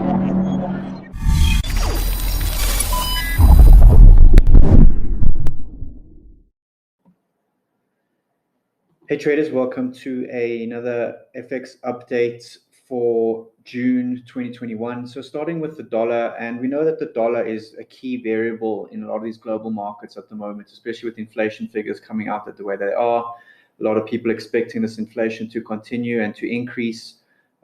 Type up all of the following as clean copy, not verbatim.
Hey traders, welcome to another FX update for June 2021. So starting with the dollar, and we know that the dollar is a key variable in a lot of these global markets at the moment, especially with inflation figures coming out the way they are. A lot of people expecting this inflation to continue and to increase.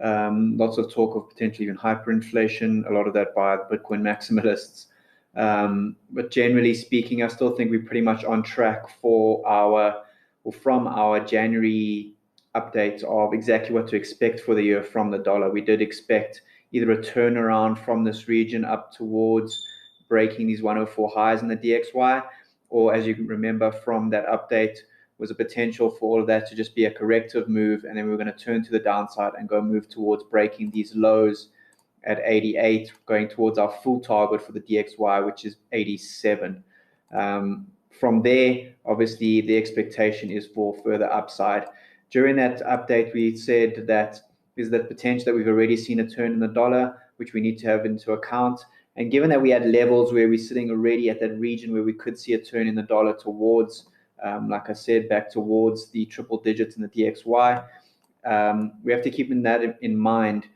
Lots of talk of potentially even hyperinflation, a lot of that by Bitcoin maximalists. But generally speaking, I still think we're pretty much on track from our January update of exactly what to expect for the year from the dollar. We did expect either a turnaround from this region up towards breaking these 104 highs in the DXY, or as you can remember from that update, was a potential for all of that to just be a corrective move, and then we were going to turn to the downside and go move towards breaking these lows at 88, going towards our full target for the DXY, which is 87. From there, obviously, the expectation is for further upside. During that update, we said that there's that potential that we've already seen a turn in the dollar, which we need to have into account. And given that we had levels where we're sitting already at that region where we could see a turn in the dollar towards, like I said, back towards the triple digits in the DXY, we have to keep that in mind,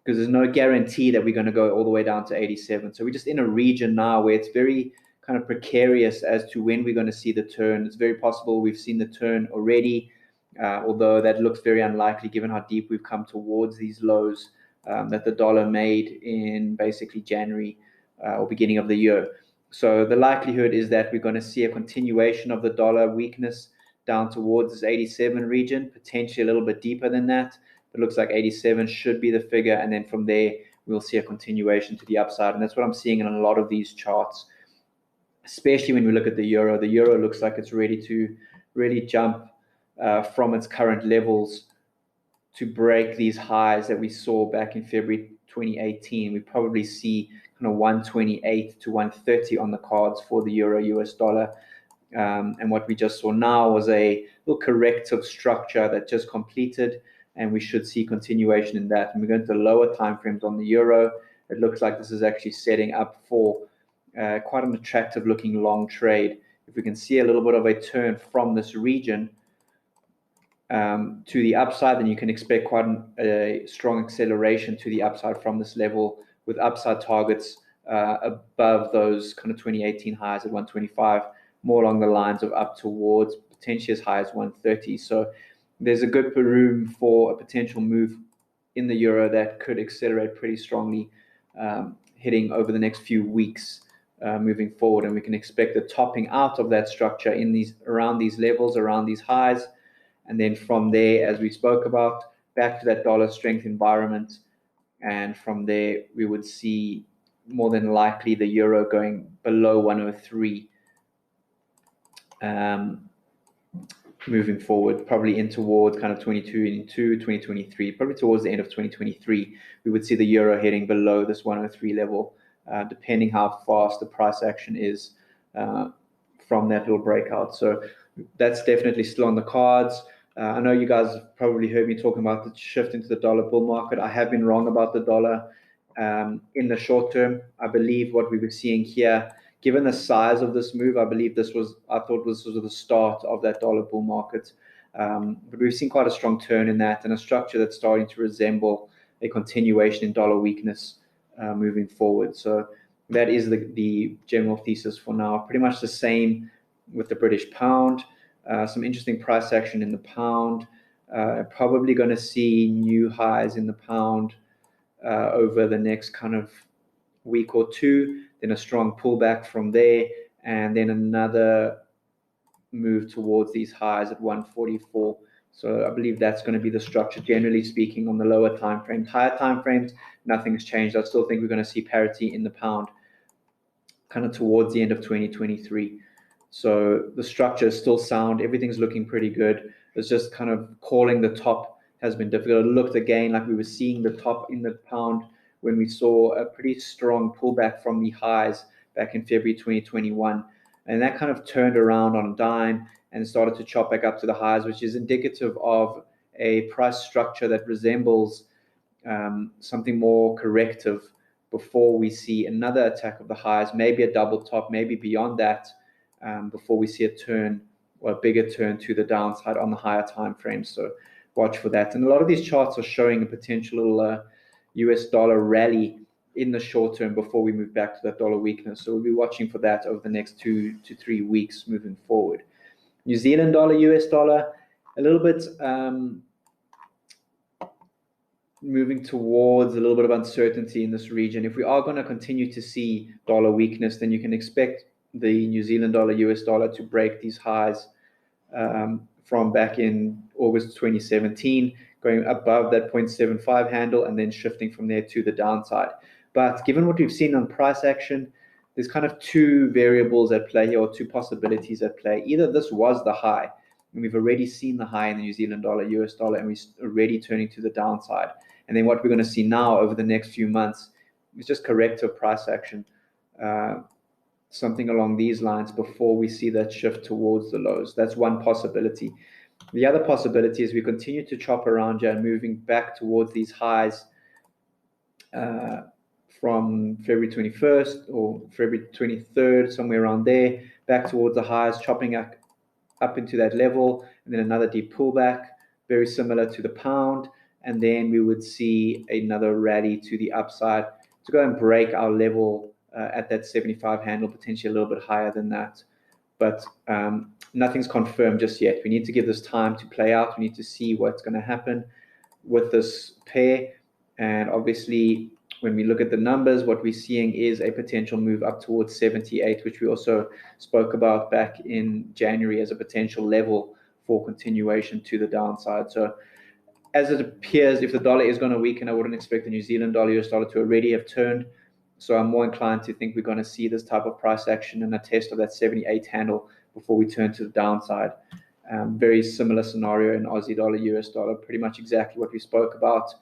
because there's no guarantee that we're going to go all the way down to 87. So we're just in a region now where it's very kind of precarious as to when we're going to see the turn. It's very possible we've seen the turn already, although that looks very unlikely given how deep we've come towards these lows that the dollar made in basically January or beginning of the year. So the likelihood is that we're going to see a continuation of the dollar weakness down towards this 87 region, potentially a little bit deeper than that. It looks like 87 should be the figure, and then from there we'll see a continuation to the upside, and that's what I'm seeing in a lot of these charts. Especially when we look at the euro. The euro looks like it's ready to really jump from its current levels to break these highs that we saw back in February 2018. We probably see kind of 128 to 130 on the cards for the euro US dollar. And what we just saw now was a little corrective structure that just completed, and we should see continuation in that. And we're going to lower timeframes on the euro. It looks like this is actually setting up for quite an attractive looking long trade. If we can see a little bit of a turn from this region to the upside, then you can expect quite a strong acceleration to the upside from this level, with upside targets above those kind of 2018 highs at 125, more along the lines of up towards potentially as high as 130. So there's a good room for a potential move in the euro that could accelerate pretty strongly hitting over the next few weeks. Moving forward, and we can expect the topping out of that structure in around these levels, around these highs, and then from there, as we spoke about, back to that dollar strength environment, and from there we would see more than likely the euro going below 103 moving forward, probably in towards kind of 2023, probably towards the end of 2023, we would see the euro heading below this 103 level. Depending how fast the price action is from that little breakout. So that's definitely still on the cards. I know you guys have probably heard me talking about the shift into the dollar bull market. I have been wrong about the dollar in the short term. I believe what we were seeing here, given the size of this move, I thought this was the start of that dollar bull market. But we've seen quite a strong turn in that, and a structure that's starting to resemble a continuation in dollar weakness moving forward. So that is the general thesis for now. Pretty much the same with the British pound. Some interesting price action in the pound. Probably going to see new highs in the pound over the next kind of week or two, then a strong pullback from there, and then another move towards these highs at 144. So I believe that's going to be the structure, generally speaking, on the lower time frames. Higher time frames, nothing's changed. I still think we're going to see parity in the pound kind of towards the end of 2023. So the structure is still sound. Everything's looking pretty good. It's just kind of calling the top has been difficult. It looked again like we were seeing the top in the pound when we saw a pretty strong pullback from the highs back in February 2021. And that kind of turned around on a dime and started to chop back up to the highs, which is indicative of a price structure that resembles something more corrective before we see another attack of the highs, maybe a double top, maybe beyond that, before we see a turn or a bigger turn to the downside on the higher time frames. So watch for that. And a lot of these charts are showing a potential US dollar rally in the short term before we move back to that dollar weakness. So we'll be watching for that over the next 2 to 3 weeks moving forward. New Zealand dollar, US dollar, a little bit moving towards a little bit of uncertainty in this region. If we are going to continue to see dollar weakness, then you can expect the New Zealand dollar, US dollar to break these highs from back in August 2017, going above that 0.75 handle and then shifting from there to the downside. But given what we've seen on price action, there's kind of two variables at play here, or two possibilities at play. Either this was the high, and we've already seen the high in the New Zealand dollar, US dollar, and we're already turning to the downside. And then what we're going to see now over the next few months is just corrective price action, something along these lines before we see that shift towards the lows. That's one possibility. The other possibility is we continue to chop around here and moving back towards these highs from February 21st or February 23rd, somewhere around there, back towards the highs, chopping up into that level, and then another deep pullback, very similar to the pound. And then we would see another rally to the upside to go and break our level at that 75 handle, potentially a little bit higher than that. But nothing's confirmed just yet. We need to give this time to play out. We need to see what's going to happen with this pair. And obviously, when we look at the numbers, what we're seeing is a potential move up towards 78, which we also spoke about back in January as a potential level for continuation to the downside. So as it appears, if the dollar is going to weaken, I wouldn't expect the New Zealand dollar, US dollar to already have turned. So I'm more inclined to think we're going to see this type of price action and a test of that 78 handle before we turn to the downside. Very similar scenario in Aussie dollar, US dollar, pretty much exactly what we spoke about.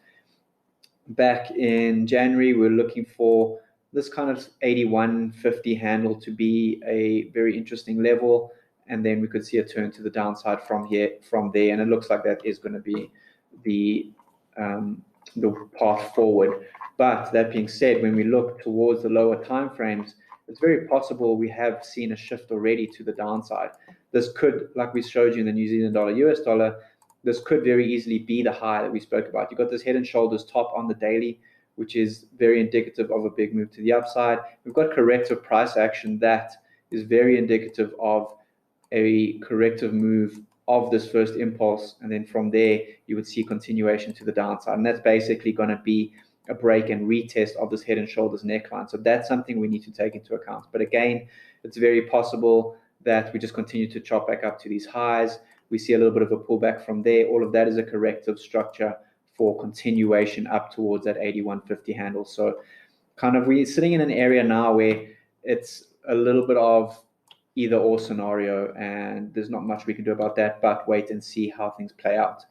Back in January, we're looking for this kind of 81.50 handle to be a very interesting level. And then we could see a turn to the downside from there. And it looks like that is going to be the path forward. But that being said, when we look towards the lower time frames, it's very possible we have seen a shift already to the downside. This could, like we showed you in the New Zealand dollar, US dollar, this could very easily be the high that we spoke about. You've got this head and shoulders top on the daily, which is very indicative of a big move to the upside. We've got corrective price action that is very indicative of a corrective move of this first impulse, and then from there you would see continuation to the downside, and that's basically going to be a break and retest of this head and shoulders neckline. So that's something we need to take into account. But again, it's very possible that we just continue to chop back up to these highs. We see a little bit of a pullback from there. All of that is a corrective structure for continuation up towards that 81.50 handle. So kind of we're sitting in an area now where it's a little bit of either or scenario, and there's not much we can do about that but wait and see how things play out.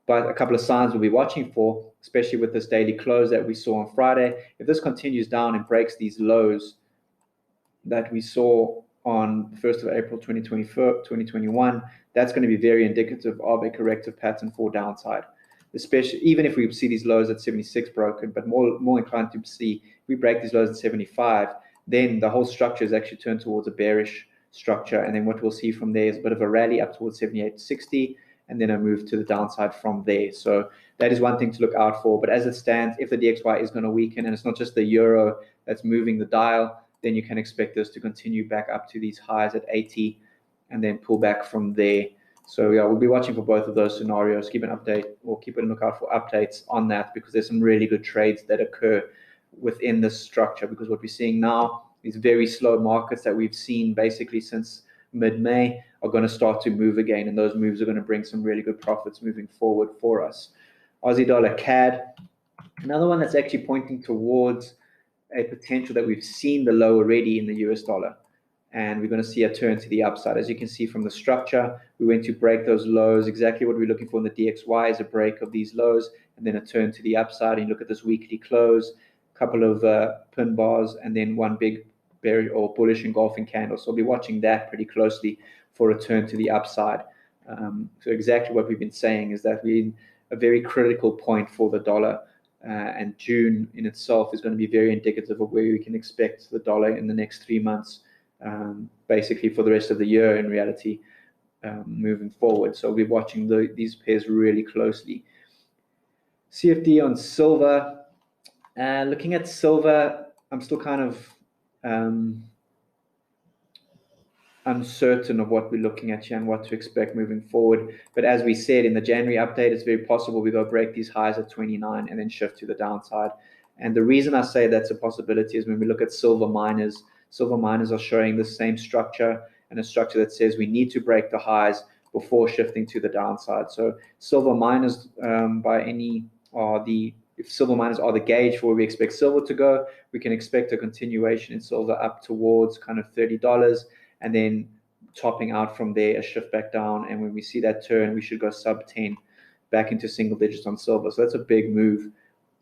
But a couple of signs we'll be watching for, especially with this daily close that we saw on Friday. If this continues down and breaks these lows that we saw on the 1st of April 2021, that's going to be very indicative of a corrective pattern for downside, especially even if we see these lows at 76 broken, but more inclined to see if we break these lows at 75, then the whole structure is actually turned towards a bearish structure. And then what we'll see from there is a bit of a rally up towards 78.60, and then a move to the downside from there. So that is one thing to look out for. But as it stands, if the DXY is going to weaken, and it's not just the euro that's moving the dial, then you can expect this to continue back up to these highs at 80 and then pull back from there. So yeah, we'll be watching for both of those scenarios. Keep an update, or keep a lookout for updates on that, because there's some really good trades that occur within this structure. Because what we're seeing now, these very slow markets that we've seen basically since mid-May, are going to start to move again, and those moves are going to bring some really good profits moving forward for us. Aussie dollar CAD, another one that's actually pointing towards a potential that we've seen the low already in the US dollar, and we're going to see a turn to the upside. As you can see from the structure, we went to break those lows. Exactly what we're looking for in the DXY is a break of these lows and then a turn to the upside. And you look at this weekly close, a couple of pin bars, and then one big bearish or bullish engulfing candle. So we'll be watching that pretty closely for a turn to the upside. So exactly what we've been saying is that we're in a very critical point for the dollar and June in itself is going to be very indicative of where we can expect the dollar in the next 3 months, basically for the rest of the year in reality, moving forward. So we're watching these pairs really closely. CFD on silver. Looking at silver, I'm still kind of uncertain of what we're looking at here and what to expect moving forward. But as we said in the January update, it's very possible we go break these highs at 29 and then shift to the downside. And the reason I say that's a possibility is when we look at silver miners are showing the same structure, and a structure that says we need to break the highs before shifting to the downside. So silver miners if silver miners are the gauge for where we expect silver to go, we can expect a continuation in silver up towards kind of $30, and then topping out from there, a shift back down. And when we see that turn, we should go sub 10 back into single digits on silver. So that's a big move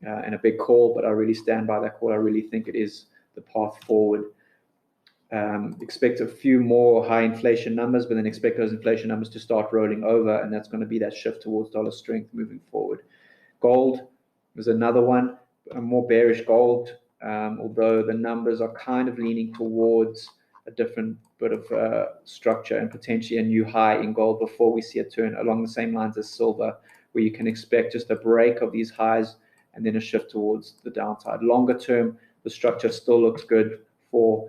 and a big call, but I really stand by that call. I really think it is the path forward. Expect a few more high inflation numbers, but then expect those inflation numbers to start rolling over, and that's going to be that shift towards dollar strength moving forward. Gold was another one, a more bearish gold, although the numbers are kind of leaning towards a different bit of structure and potentially a new high in gold before we see a turn along the same lines as silver, where you can expect just a break of these highs and then a shift towards the downside. Longer term, the structure still looks good for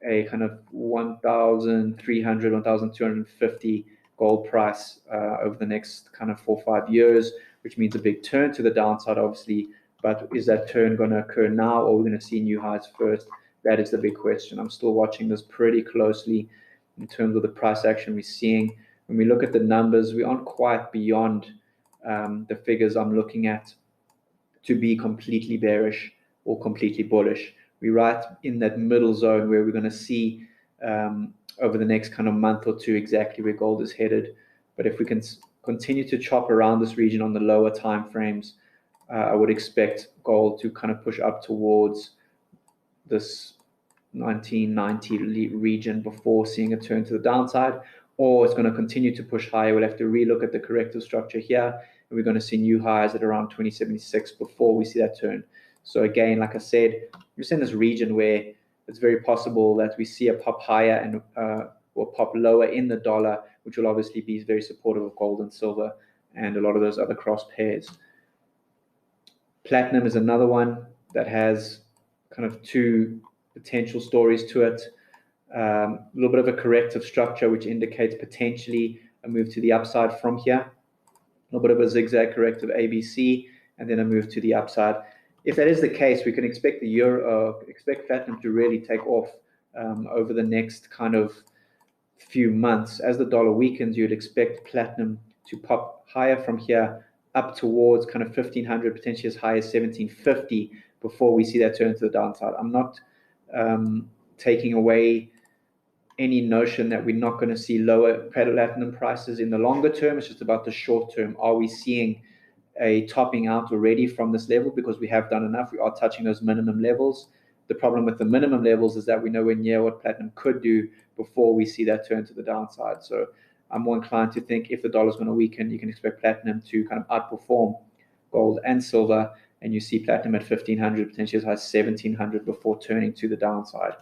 a kind of 1,300, 1,250 gold price over the next kind of 4 or 5 years, which means a big turn to the downside, obviously. But is that turn going to occur now, or are we going to see new highs first? That is the big question. I'm still watching this pretty closely in terms of the price action we're seeing. When we look at the numbers, we aren't quite beyond the figures I'm looking at to be completely bearish or completely bullish. We're right in that middle zone where we're going to see over the next kind of month or two exactly where gold is headed. But if we can continue to chop around this region on the lower time frames, I would expect gold to kind of push up towards this 1990 region before seeing a turn to the downside, or it's going to continue to push higher. We'll have to relook at the corrective structure here, and we're going to see new highs at around 2076 before we see that turn. So again, like I said, we're in this region where it's very possible that we see a pop higher and or pop lower in the dollar, which will obviously be very supportive of gold and silver and a lot of those other cross pairs. Platinum is another one that has kind of two potential stories to it. A little bit of a corrective structure, which indicates potentially a move to the upside from here. A little bit of a zigzag corrective ABC, and then a move to the upside. If that is the case, we can expect expect platinum to really take off over the next kind of few months. As the dollar weakens, you'd expect platinum to pop higher from here up towards kind of 1,500, potentially as high as 1,750 before we see that turn to the downside. I'm not taking away any notion that we're not going to see lower platinum prices in the longer term. It's just about the short term. Are we seeing a topping out already from this level? Because we have done enough. We are touching those minimum levels. The problem with the minimum levels is that we're nowhere near what platinum could do before we see that turn to the downside. So I'm more inclined to think if the dollar is going to weaken, you can expect platinum to kind of outperform gold and silver, and you see platinum at 1,500, potentially as high as 1,700 before turning to the downside.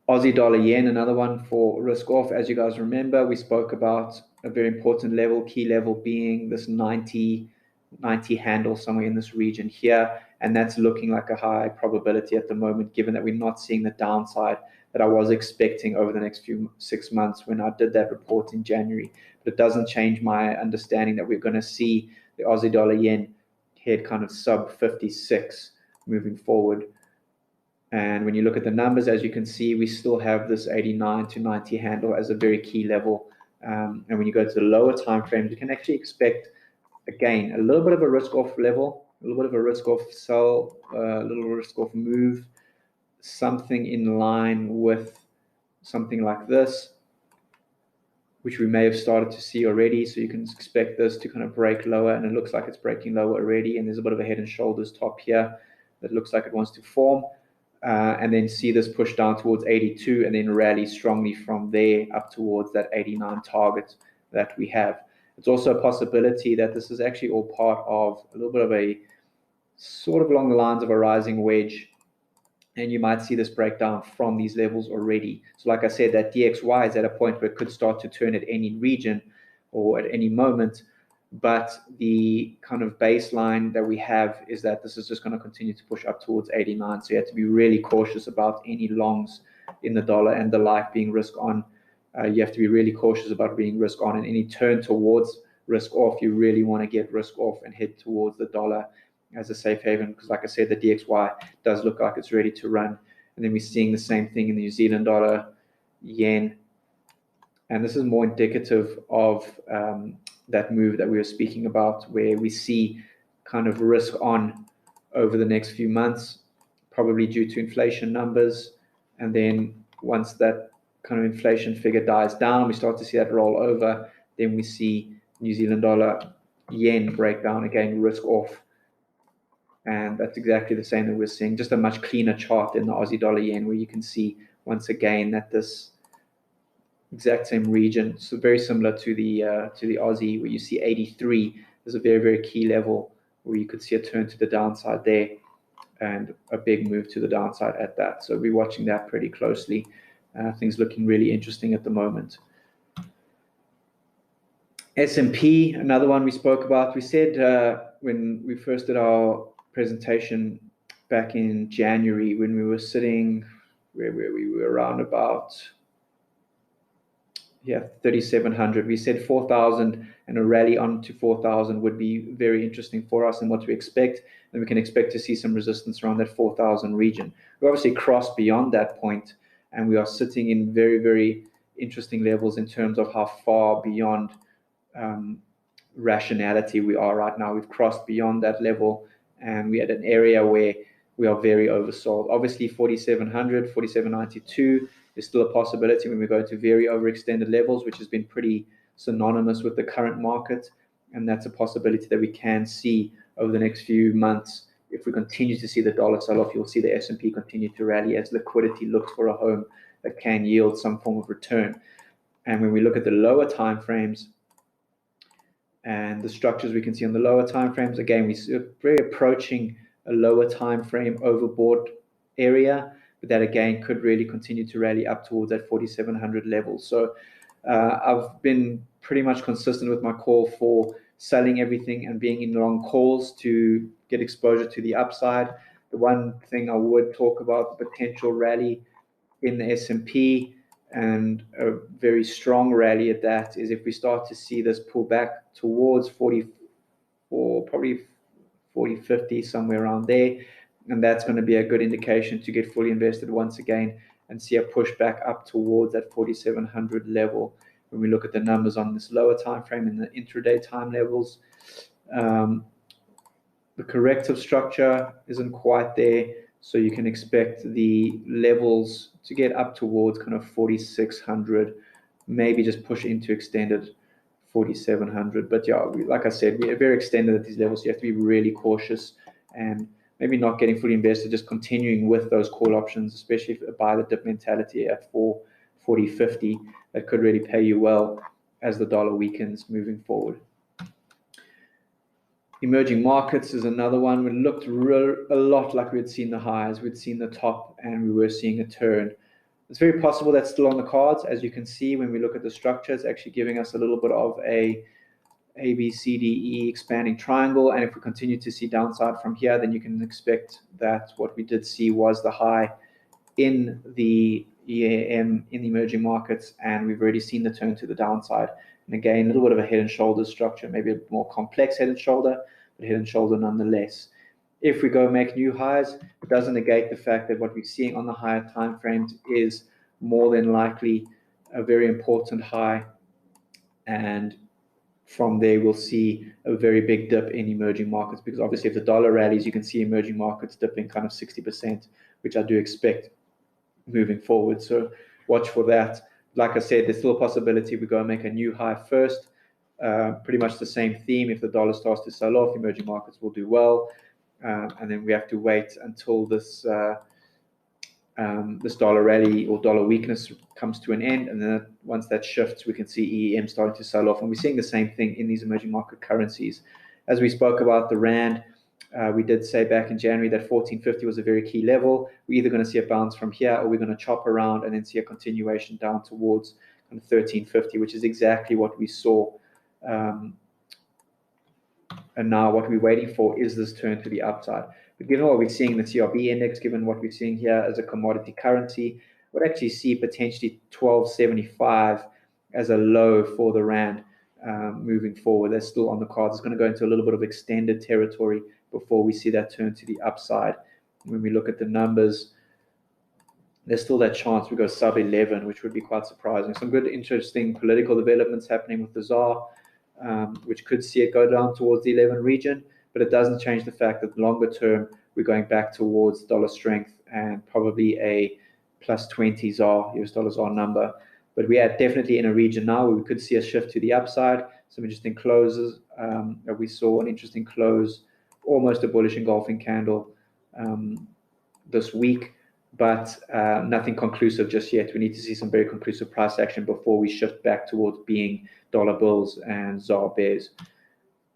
Aussie Dollar Yen, another one for risk off. As you guys remember, we spoke about a very important level, key level being this 90 handle somewhere in this region here. And that's looking like a high probability at the moment, given that we're not seeing the downside that I was expecting over the next 6 months when I did that report in January. But it doesn't change my understanding that we're going to see the Aussie Dollar Yen head kind of sub 56 moving forward. And when you look at the numbers, as you can see, we still have this 89 to 90 handle as a very key level. And when you go to the lower time frames, you can actually expect, again, a little bit of a risk-off level, a little bit of a risk-off sell, a little risk-off move, something in line with something like this, which we may have started to see already. So you can expect this to kind of break lower, and it looks like it's breaking lower already. And there's a bit of a head and shoulders top here that looks like it wants to form. And then see this push down towards 82 and then rally strongly from there up towards that 89 target that we have. It's also a possibility that this is actually all part of a little bit of a sort of along the lines of a rising wedge, and you might see this breakdown from these levels already. So like I said, that DXY is at a point where it could start to turn at any region or at any moment, but the kind of baseline that we have is that this is just going to continue to push up towards 89. So you have to be really cautious about any longs in the dollar and the like being risk on. You have to be really cautious about being risk on, and any turn towards risk off, you really want to get risk off and head towards the dollar as a safe haven, because like I said, the DXY does look like it's ready to run. And then we're seeing the same thing in the New Zealand dollar, yen, and this is more indicative of that move that we were speaking about, where we see kind of risk on over the next few months, probably due to inflation numbers. And then once that kind of inflation figure dies down, we start to see that roll over, then we see New Zealand dollar yen break down again, risk off. And that's exactly the same that we're seeing, just a much cleaner chart in the Aussie dollar yen, where you can see once again that this exact same region, so very similar to the Aussie, where you see 83 is a very, very key level where you could see a turn to the downside there and a big move to the downside at that. So we're watching that pretty closely. Things looking really interesting at the moment. S&P, another one we spoke about. We said when we first did our presentation back in January, when we were sitting where we were around about 3,700, we said 4,000 and a rally on to 4,000 would be very interesting for us and what we expect. And we can expect to see some resistance around that 4,000 region. We obviously crossed beyond that point, and we are sitting in very, very interesting levels in terms of how far beyond rationality we are right now. We've crossed beyond that level, and we're at an area where we are very oversold. Obviously 4,700, 4,792 is still a possibility when we go to very overextended levels, which has been pretty synonymous with the current market, and that's a possibility that we can see over the next few months. If we continue to see the dollar sell off, you'll see the S&P continue to rally as liquidity looks for a home that can yield some form of return. And when we look at the lower time frames and the structures we can see on the lower time frames, again, we're very approaching a lower time frame overbought area, but that again could really continue to rally up towards that 4,700 level. So I've been pretty much consistent with my call for selling everything and being in long calls to get exposure to the upside. The one thing I would talk about, the potential rally in the S&P, and a very strong rally at that, is if we start to see this pull back towards 44, probably 40.50, somewhere around there. And that's going to be a good indication to get fully invested once again and see a push back up towards that 4,700 level. When we look at the numbers on this lower time frame and the intraday time levels, the corrective structure isn't quite there, so you can expect the levels to get up towards kind of 4,600, maybe just push into extended 4,700. But yeah, like I said, we are very extended at these levels, so you have to be really cautious and maybe not getting fully invested, just continuing with those call options, especially if buy the dip mentality at 440.50. That could really pay you well as the dollar weakens moving forward. Emerging markets is another one. We looked a lot like we had seen the highs, we'd seen the top, and we were seeing a turn. It's very possible that's still on the cards. As you can see, when we look at the structure, it's actually giving us a little bit of a B, C, D, E expanding triangle. And if we continue to see downside from here, then you can expect that what we did see was the high in the EAM in the emerging markets, and we've already seen the turn to the downside. And again, a little bit of a head and shoulder structure, maybe a more complex head and shoulder, but head and shoulder nonetheless. If we go make new highs, it doesn't negate the fact that what we're seeing on the higher time frames is more than likely a very important high, and from there we'll see a very big dip in emerging markets, because obviously if the dollar rallies, you can see emerging markets dipping kind of 60%, which I do expect moving forward. So watch for that. Like I said, there's still a possibility we go and make a new high first. Pretty much the same theme. If the dollar starts to sell off, emerging markets will do well. And then we have to wait until this this dollar rally or dollar weakness comes to an end, and then once that shifts, we can see EM starting to sell off. And we're seeing the same thing in these emerging market currencies. As we spoke about the Rand, we did say back in January that 1450 was a very key level. We're either going to see a bounce from here, or we're going to chop around and then see a continuation down towards 1350, which is exactly what we saw. And now what we're waiting for is this turn to the upside. But given what we're seeing in the CRB index, given what we're seeing here as a commodity currency, we'd actually see potentially 1275 as a low for the Rand moving forward. That's still on the cards. It's going to go into a little bit of extended territory before we see that turn to the upside. When we look at the numbers, there's still that chance we go sub 11, which would be quite surprising. Some good, interesting political developments happening with the ZAR, which could see it go down towards the 11 region, but it doesn't change the fact that longer term, we're going back towards dollar strength and probably a plus 20 ZAR, US dollar ZAR number. But we are definitely in a region now where we could see a shift to the upside. Some interesting closes. We saw an interesting close, almost a bullish engulfing candle this week, but nothing conclusive just yet. We need to see some very conclusive price action before we shift back towards being dollar bills and ZAR bears.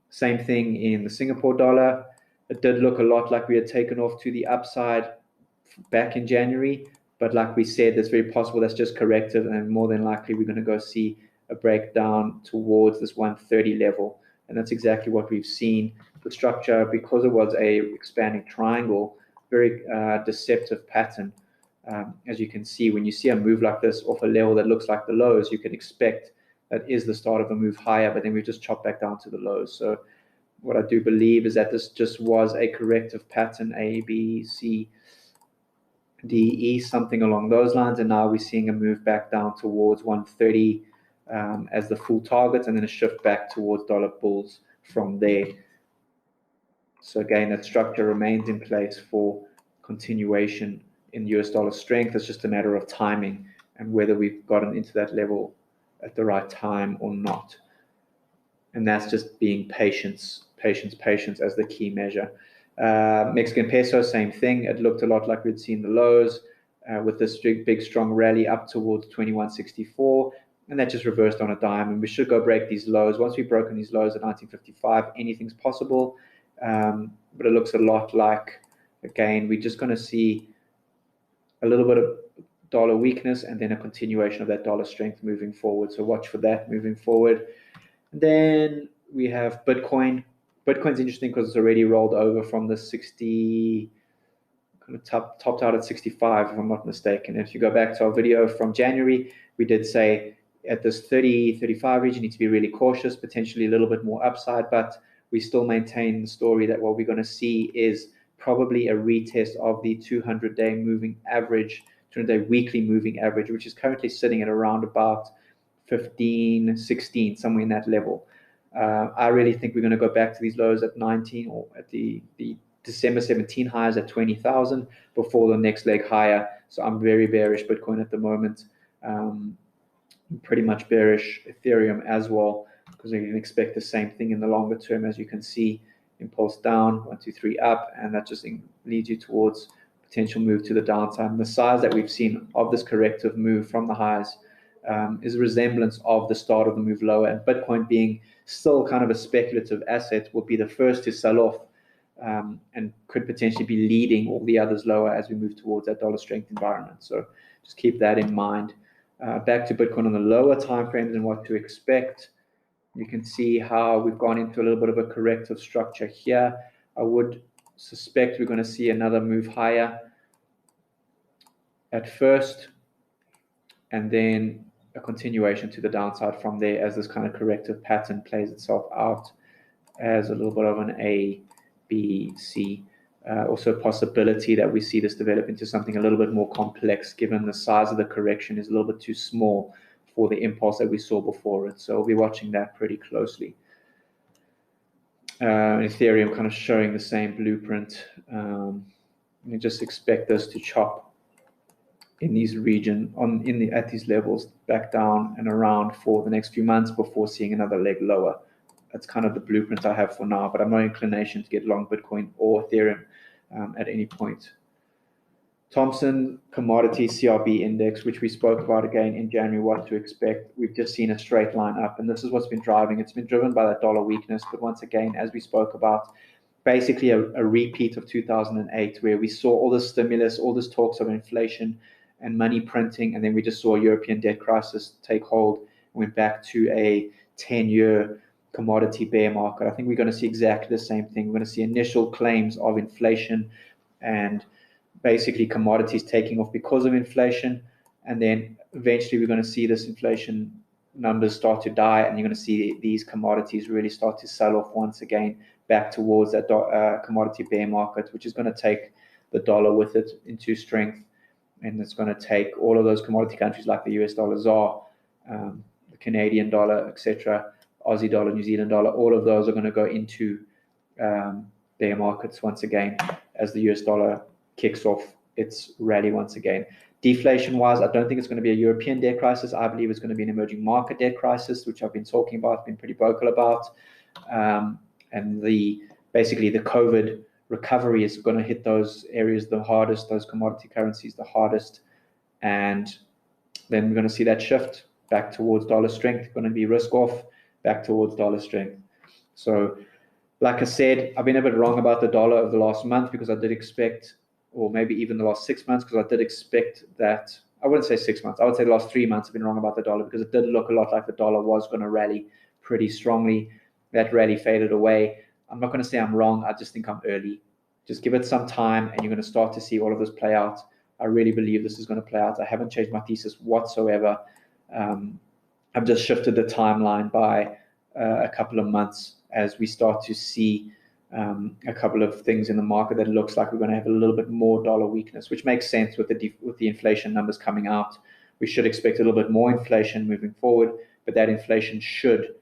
Same thing in the Singapore dollar. It did look a lot like we had taken off to the upside back in January, but like we said, it's very possible that's just corrective, and more than likely we're going to go see a breakdown towards this 130 level. And that's exactly what we've seen. The structure, because it was a expanding triangle, very deceptive pattern. As you can see, when you see a move like this off a level that looks like the lows, you can expect that is the start of a move higher, but then we've just chopped back down to the lows. So what I do believe is that this just was a corrective pattern, A, B, C, D, E, something along those lines, and now we're seeing a move back down towards 130 as the full target, and then a shift back towards dollar bulls from there. So again, that structure remains in place for continuation in US dollar strength. It's just a matter of timing and whether we've gotten into that level at the right time or not. And that's just being patience as the key measure. Mexican peso, same thing. It looked a lot like we'd seen the lows with this big, strong rally up towards 2164. And that just reversed on a dime. And we should go break these lows. Once we've broken these lows at 1955, anything's possible. But it looks a lot like, again, we're just going to see a little bit of dollar weakness and then a continuation of that dollar strength moving forward. So watch for that moving forward. And then we have Bitcoin. Bitcoin's interesting because it's already rolled over from the 60, kind of topped out at 65, if I'm not mistaken. If you go back to our video from January, we did say at this 30, 35 region, you need to be really cautious, potentially a little bit more upside, but we still maintain the story that what we're going to see is probably a retest of the 200-day moving average, 200-day weekly moving average, which is currently sitting at around about 15, 16, somewhere in that level. I really think we're going to go back to these lows at 19 or at the December 17 highs at 20,000 before the next leg higher. So I'm very bearish Bitcoin at the moment. Pretty much bearish Ethereum as well, because you can expect the same thing in the longer term. As you can see, impulse down, 1, 2, 3 up, and that just leads you towards potential move to the downside. And the size that we've seen of this corrective move from the highs is a resemblance of the start of the move lower. And Bitcoin, being still kind of a speculative asset, will be the first to sell off and could potentially be leading all the others lower as we move towards that dollar strength environment. So just keep that in mind. Back to Bitcoin on the lower time frames and what to expect. You can see how we've gone into a little bit of a corrective structure here. I would suspect we're going to see another move higher at first, and then a continuation to the downside from there as this kind of corrective pattern plays itself out as a little bit of an A, B, C. Also a possibility that we see this develop into something a little bit more complex, given the size of the correction is a little bit too small for the impulse that we saw before it. So we'll be watching that pretty closely. Ethereum kind of showing the same blueprint. You just expect this to chop in these at these levels back down and around for the next few months before seeing another leg lower. That's kind of the blueprint I have for now, but I'm no inclination to get long Bitcoin or Ethereum at any point. Thompson Commodity CRB Index, which we spoke about again in January, what to expect. We've just seen a straight line up, and this is what's been driving. It's been driven by that dollar weakness, but once again, as we spoke about, basically a repeat of 2008, where we saw all this stimulus, all this talks of inflation and money printing, and then we just saw a European debt crisis take hold and went back to a 10-year commodity bear market. I think we're going to see exactly the same thing. We're going to see initial claims of inflation and basically commodities taking off because of inflation, and then eventually we're going to see this inflation numbers start to die, and you're going to see these commodities really start to sell off once again back towards that commodity bear market, which is going to take the dollar with it into strength, and it's going to take all of those commodity countries like the US dollar, ZAR, the Canadian dollar, etc., Aussie dollar, New Zealand dollar, all of those are going to go into bear markets once again as the US dollar kicks off its rally once again. Deflation wise, I don't think it's going to be a European debt crisis. I believe it's going to be an emerging market debt crisis, which I've been talking about, been pretty vocal about. And basically the COVID recovery is going to hit those areas the hardest, those commodity currencies the hardest. And then we're going to see that shift back towards dollar strength, going to be risk off, back towards dollar strength. So like I said, I've been a bit wrong about the dollar over the last month, because I did expect, or maybe even the last 6 months, because I did expect that, I wouldn't say 6 months, I would say the last 3 months I've been wrong about the dollar, because it did look a lot like the dollar was going to rally pretty strongly. That rally faded away. I'm not going to say I'm wrong, I just think I'm early. Just give it some time and you're going to start to see all of this play out. I really believe this is going to play out. I haven't changed my thesis whatsoever. I've just shifted the timeline by a couple of months as we start to see a couple of things in the market that it looks like we're going to have a little bit more dollar weakness, which makes sense with the inflation numbers coming out. We should expect a little bit more inflation moving forward, but that inflation should,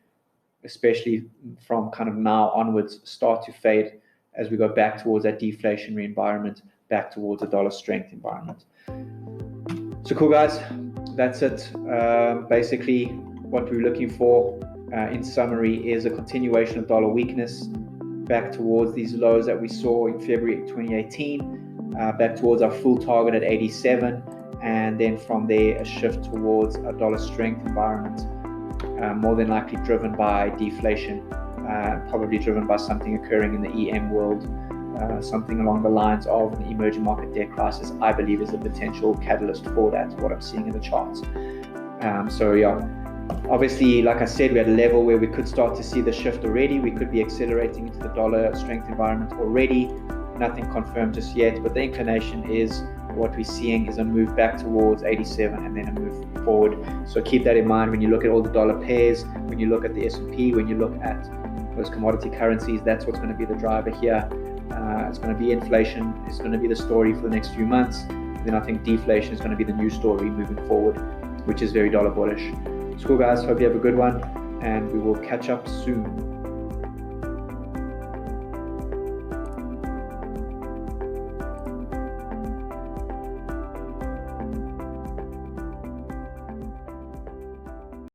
especially from kind of now onwards, start to fade as we go back towards that deflationary environment, back towards a dollar strength environment. So cool, guys, that's it. Basically what we're looking for in summary is a continuation of dollar weakness back towards these lows that we saw in February 2018, back towards our full target at 87, and then from there a shift towards a dollar strength environment, more than likely driven by deflation, probably driven by something occurring in the EM world, something along the lines of an emerging market debt crisis. I believe is a potential catalyst for that, what I'm seeing in the charts. So yeah, obviously, like I said, we had a level where we could start to see the shift already. We could be accelerating into the dollar strength environment already. Nothing confirmed just yet, but the inclination is what we're seeing is a move back towards 87 and then a move forward. So keep that in mind when you look at all the dollar pairs, when you look at the S&P, when you look at those commodity currencies. That's what's going to be the driver here. It's going to be inflation. It's going to be the story for the next few months. Then I think deflation is going to be the new story moving forward, which is very dollar bullish. So cool, guys. Hope you have a good one, and we will catch up soon.